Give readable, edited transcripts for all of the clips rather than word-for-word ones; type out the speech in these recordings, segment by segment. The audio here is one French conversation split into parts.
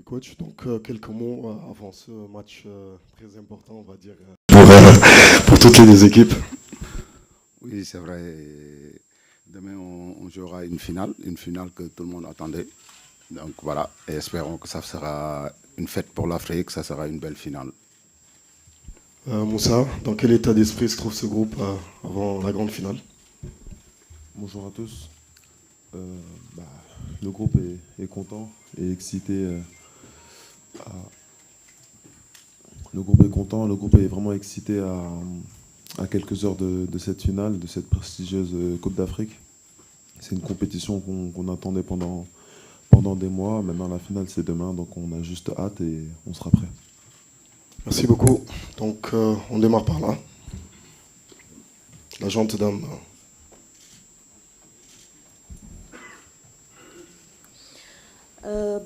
coach. Donc, quelques mots avant ce match très important, on va dire, pour toutes les deux équipes. Oui, c'est vrai. Demain, on jouera une finale que tout le monde attendait. Donc voilà, et espérons que ça sera une fête pour l'Afrique, ça sera une belle finale. Moussa, dans quel état d'esprit se trouve ce groupe avant la grande finale? Bonjour à tous. Le groupe est content et excité. Le groupe est content, le groupe est vraiment excité à quelques heures de cette finale, de cette prestigieuse Coupe d'Afrique. C'est une compétition qu'on attendait pendant des mois. Maintenant, la finale, c'est demain, donc on a juste hâte et on sera prêt. Merci beaucoup. Donc, on démarre par là. La gente dame.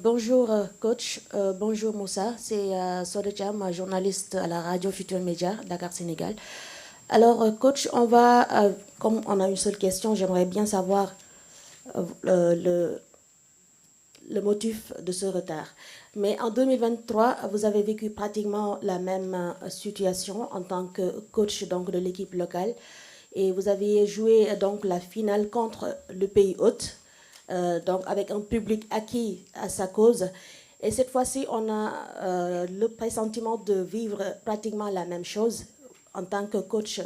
Bonjour coach, bonjour Moussa, c'est Soda Cham, journaliste à la radio Futur Média, Dakar, Sénégal. Alors coach, comme on a une seule question, j'aimerais bien savoir le motif de ce retard. Mais en 2023, vous avez vécu pratiquement la même situation en tant que coach donc, de l'équipe locale et vous avez joué donc la finale contre le pays hôte. Donc avec un public acquis à sa cause. Et cette fois-ci, on a le pressentiment de vivre pratiquement la même chose en tant que coach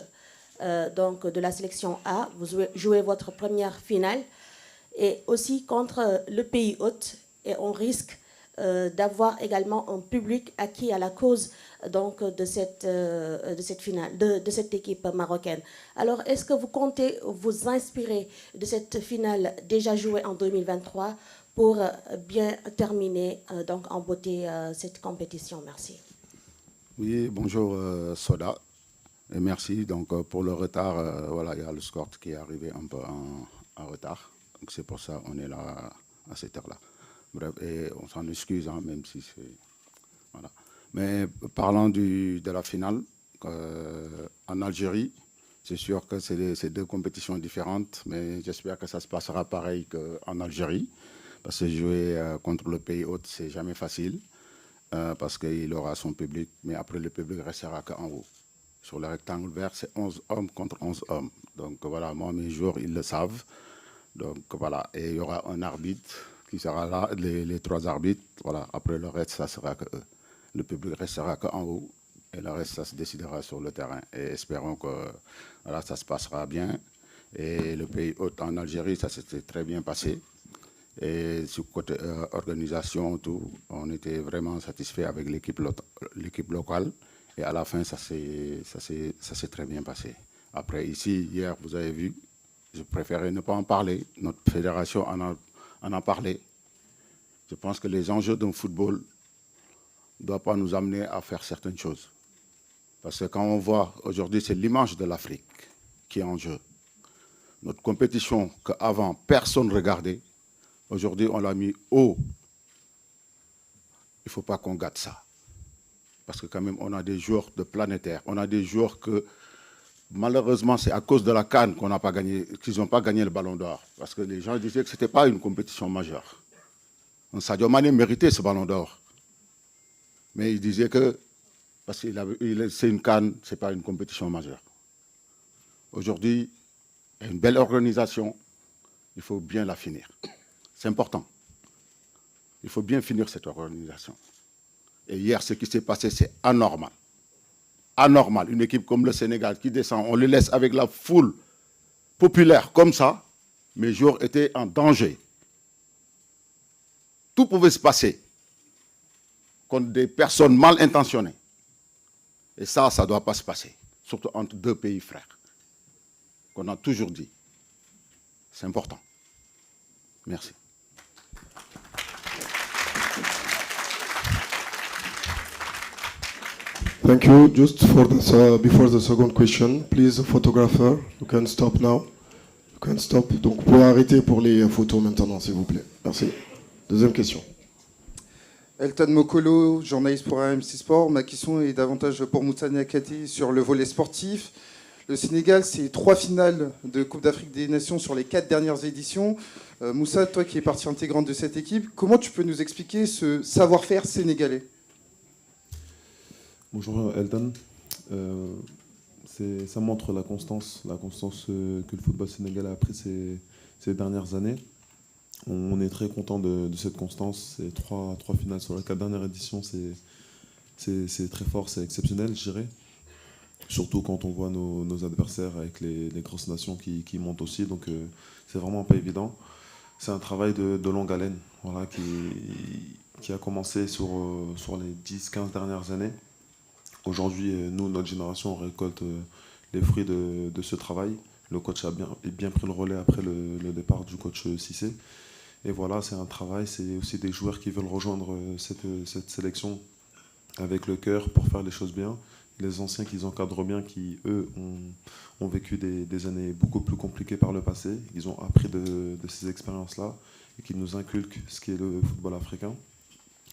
donc de la sélection A. Vous jouez votre première finale et aussi contre le pays hôte et on risque d'avoir également un public acquis à la cause donc, de cette finale, de cette équipe marocaine. Alors, est-ce que vous comptez vous inspirer de cette finale déjà jouée en 2023 pour bien terminer donc, en beauté cette compétition? Merci. Oui, bonjour Soda. Et merci donc, pour le retard. Voilà, il y a le score qui est arrivé un peu en retard. Donc c'est pour ça qu'on est là à cette heure-là. Bref, et on s'en excuse, hein, même si c'est... Voilà. Mais parlant de la finale, en Algérie, c'est sûr que c'est deux compétitions différentes, mais j'espère que ça se passera pareil qu'en Algérie, parce que jouer contre le pays hôte, c'est jamais facile, parce qu'il aura son public, mais après le public restera qu'en haut. Sur le rectangle vert, c'est 11 hommes contre 11 hommes. Donc voilà, moi, mes joueurs, ils le savent. Donc voilà, et il y aura un arbitre qui sera là, les trois arbitres. Voilà, après le reste, ça sera que eux. Le public restera qu'en haut et le reste, ça se décidera sur le terrain. Et espérons que voilà, ça se passera bien. Et le pays hôte en Algérie, ça s'était très bien passé. Et sur côté organisation, tout, on était vraiment satisfait avec l'équipe locale. Et à la fin, ça s'est très bien passé. Après, ici, hier, vous avez vu, je préférais ne pas en parler. Notre fédération en a parlé. Je pense que les enjeux d'un football ne doivent pas nous amener à faire certaines choses. Parce que quand on voit, aujourd'hui, c'est l'image de l'Afrique qui est en jeu. Notre compétition qu'avant, personne ne regardait, aujourd'hui, on l'a mis haut. Il ne faut pas qu'on gâte ça. Parce que quand même, on a des joueurs de planétaires. On a des joueurs que, malheureusement, c'est à cause de la CAN qu'on n'a pas gagné, qu'ils n'ont pas gagné le Ballon d'Or. Parce que les gens disaient que ce n'était pas une compétition majeure. Sadio Mané méritait ce Ballon d'Or. Mais il disait que, parce que c'est une CAN, ce n'est pas une compétition majeure. Aujourd'hui, il y a une belle organisation, il faut bien la finir. C'est important. Il faut bien finir cette organisation. Et hier, ce qui s'est passé, c'est anormal. Anormal. Une équipe comme le Sénégal qui descend, on le laisse avec la foule populaire comme ça. Mes joueurs étaient en danger. Tout pouvait se passer contre des personnes mal intentionnées. Et ça ne doit pas se passer. Surtout entre deux pays frères. Qu'on a toujours dit. C'est important. Merci. Thank you. Just for before the second question, please, photographer, you can stop now. You can stop. Donc, vous pouvez arrêter pour les photos maintenant, s'il vous plaît. Merci. Deuxième question. Elton Mokolo, journaliste pour AMC Sport. Ma question est davantage pour Moussa Niakhaté sur le volet sportif. Le Sénégal, c'est 3 finales de Coupe d'Afrique des Nations sur les 4 dernières éditions. Moussa, toi qui es partie intégrante de cette équipe, comment tu peux nous expliquer ce savoir-faire sénégalais? Bonjour Elton. Ça montre la constance que le football sénégalais a pris ces dernières années. On est très content de cette constance. Ces trois finales sur les 4 dernières éditions, c'est très fort, c'est exceptionnel, je dirais. Surtout quand on voit nos adversaires avec les grosses nations qui montent aussi. Donc c'est vraiment pas évident. C'est un travail de longue haleine, voilà, qui a commencé sur les 10-15 dernières années. Aujourd'hui, nous, notre génération, on récolte les fruits de ce travail. Le coach a bien pris le relais après le départ du coach Cissé. Et voilà, c'est un travail, c'est aussi des joueurs qui veulent rejoindre cette sélection avec le cœur pour faire les choses bien. Les anciens qu'ils encadrent bien, qui, eux, ont vécu des années beaucoup plus compliquées par le passé. Ils ont appris de ces expériences-là et qui nous inculquent ce qu'est le football africain.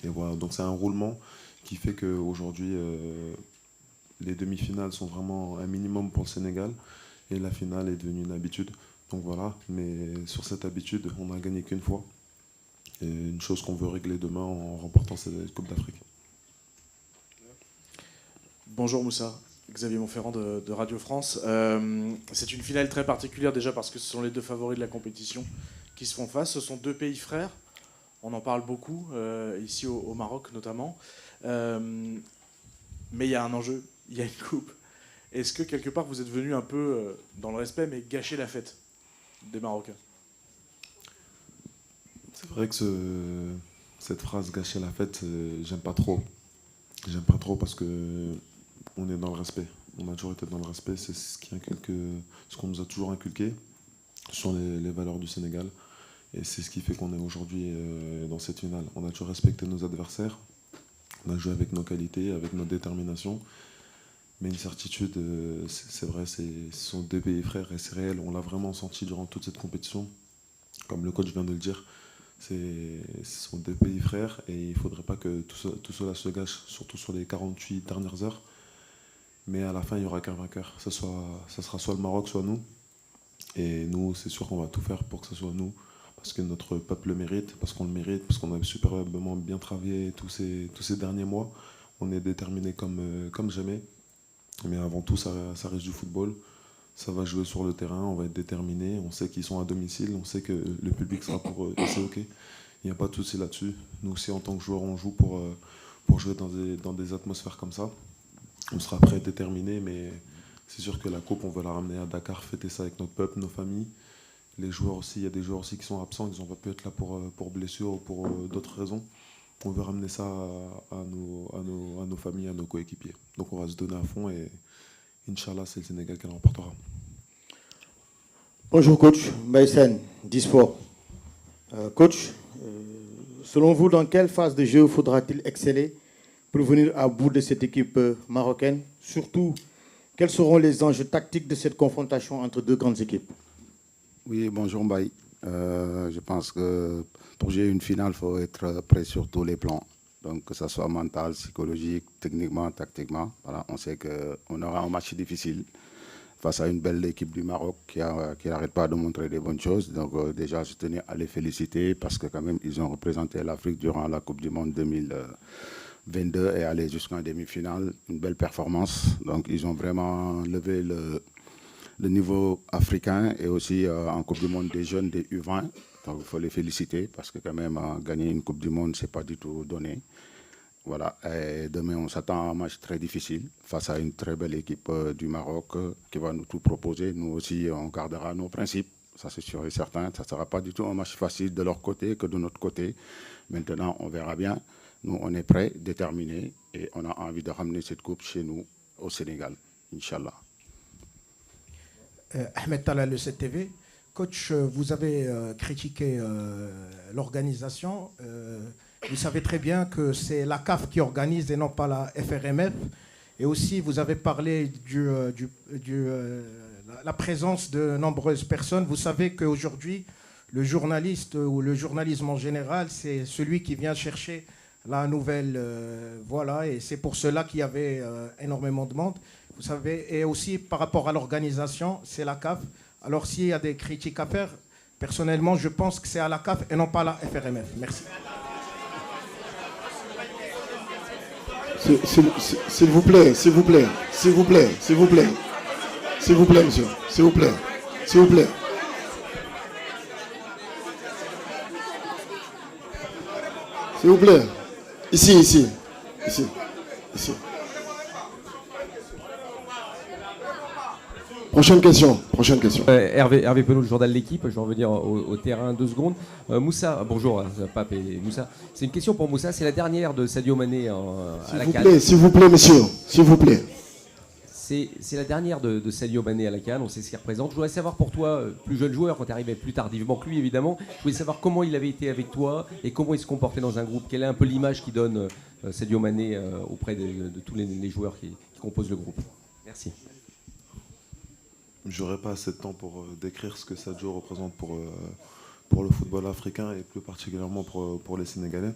Et voilà, donc c'est un roulement qui fait qu'aujourd'hui, les demi-finales sont vraiment un minimum pour le Sénégal et la finale est devenue une habitude. Donc voilà, mais sur cette habitude, on n'a gagné qu'une fois. Et une chose qu'on veut régler demain en remportant cette Coupe d'Afrique. Bonjour Moussa, Xavier Montferrand de Radio France. C'est une finale très particulière déjà parce que ce sont les 2 favoris de la compétition qui se font face. Ce sont 2 pays frères, on en parle beaucoup, ici au Maroc notamment. Mais il y a un enjeu, il y a une coupe. Est-ce que quelque part vous êtes venu un peu dans le respect mais gâcher la fête des Marocains? C'est vrai que cette phrase gâcher la fête, j'aime pas trop. J'aime pas trop parce que on est dans le respect. On a toujours été dans le respect. C'est ce qu'on nous a toujours inculqué sur les valeurs du Sénégal. Et c'est ce qui fait qu'on est aujourd'hui dans cette finale. On a toujours respecté nos adversaires. On a joué avec nos qualités, avec notre détermination. Mais une certitude, c'est vrai, ce sont 2 pays frères et c'est réel. On l'a vraiment senti durant toute cette compétition. Comme le coach vient de le dire, ce sont 2 pays frères et il ne faudrait pas que tout cela se gâche, surtout sur les 48 dernières heures. Mais à la fin, il n'y aura qu'un vainqueur. Ça sera soit le Maroc, soit nous. Et nous, c'est sûr qu'on va tout faire pour que ce soit nous. Parce que notre peuple le mérite, parce qu'on le mérite, parce qu'on a superbement bien travaillé tous ces derniers mois. On est déterminés comme jamais. Mais avant tout, ça reste du football. Ça va jouer sur le terrain, on va être déterminés. On sait qu'ils sont à domicile, on sait que le public sera pour eux. Et c'est OK. Il n'y a pas de souci là-dessus. Nous aussi, en tant que joueurs, on joue pour jouer dans des atmosphères comme ça. On sera prêts, déterminés, mais c'est sûr que la coupe, on va la ramener à Dakar, fêter ça avec notre peuple, nos familles. Les joueurs aussi, il y a des joueurs aussi qui sont absents, ils n'ont pas pu être là pour blessure ou pour d'autres raisons. On veut ramener ça à nos familles, à nos coéquipiers. Donc on va se donner à fond et Inch'Allah, c'est le Sénégal qui l'emportera. Bonjour coach, Mbaïsen, Disport. Coach, selon vous, dans quelle phase de jeu faudra-t-il exceller pour venir à bout de cette équipe marocaine? Surtout, quels seront les enjeux tactiques de cette confrontation entre 2 grandes équipes? Oui, bonjour Mbaye. Je pense que pour jouer une finale, il faut être prêt sur tous les plans. Donc que ce soit mental, psychologique, techniquement, tactiquement. Voilà, on sait qu'on aura un match difficile face à une belle équipe du Maroc qui n'arrête pas de montrer des bonnes choses. Donc déjà, je tenais à les féliciter parce que quand même, ils ont représenté l'Afrique durant la Coupe du Monde 2022 et aller jusqu'en demi-finale. Une belle performance. Donc ils ont vraiment levé le niveau africain et aussi en Coupe du Monde des jeunes, des U20. Donc il faut les féliciter parce que quand même gagner une Coupe du Monde, ce n'est pas du tout donné. Voilà. Et demain, on s'attend à un match très difficile face à une très belle équipe du Maroc qui va nous tout proposer. Nous aussi, on gardera nos principes. Ça, c'est sûr et certain. Ça ne sera pas du tout un match facile de leur côté que de notre côté. Maintenant, on verra bien. Nous, on est prêts, déterminés et on a envie de ramener cette coupe chez nous, au Sénégal, Inch'Allah. Ahmed Talal, le 7TV. Coach, vous avez critiqué l'organisation. Vous savez très bien que c'est la CAF qui organise et non pas la FRMF. Et aussi, vous avez parlé de la présence de nombreuses personnes. Vous savez qu'aujourd'hui, le journaliste ou le journalisme en général, c'est celui qui vient chercher la nouvelle. Voilà, et c'est pour cela qu'il y avait énormément de monde. Vous savez, et aussi par rapport à l'organisation, c'est la CAF. Alors s'il y a des critiques à faire, personnellement, je pense que c'est à la CAF et non pas à la FRMF. Merci. S'il vous plaît, s'il vous plaît, s'il vous plaît, s'il vous plaît. S'il vous plaît, monsieur. S'il vous plaît. S'il vous plaît. S'il vous plaît. Ici, ici. Ici. Ici. Prochaine question. Prochaine question. Hervé Penaud, le journal L'Équipe. Je vais revenir au terrain 2 secondes. Moussa, bonjour, Pape et Moussa. C'est une question pour Moussa. C'est la dernière de Sadio Mané à la CAN. S'il vous plaît, monsieur. S'il vous plaît. C'est la dernière de Sadio Mané à la CAN, on sait ce qu'il représente. Je voudrais savoir pour toi, plus jeune joueur, quand tu arrivais plus tardivement que lui évidemment, je voulais savoir comment il avait été avec toi et comment il se comportait dans un groupe. Quelle est un peu l'image qu'il donne Sadio Mané auprès de tous les joueurs qui composent le groupe. Merci. J'aurais pas assez de temps pour décrire ce que Sadio représente pour le football africain et plus particulièrement pour les Sénégalais.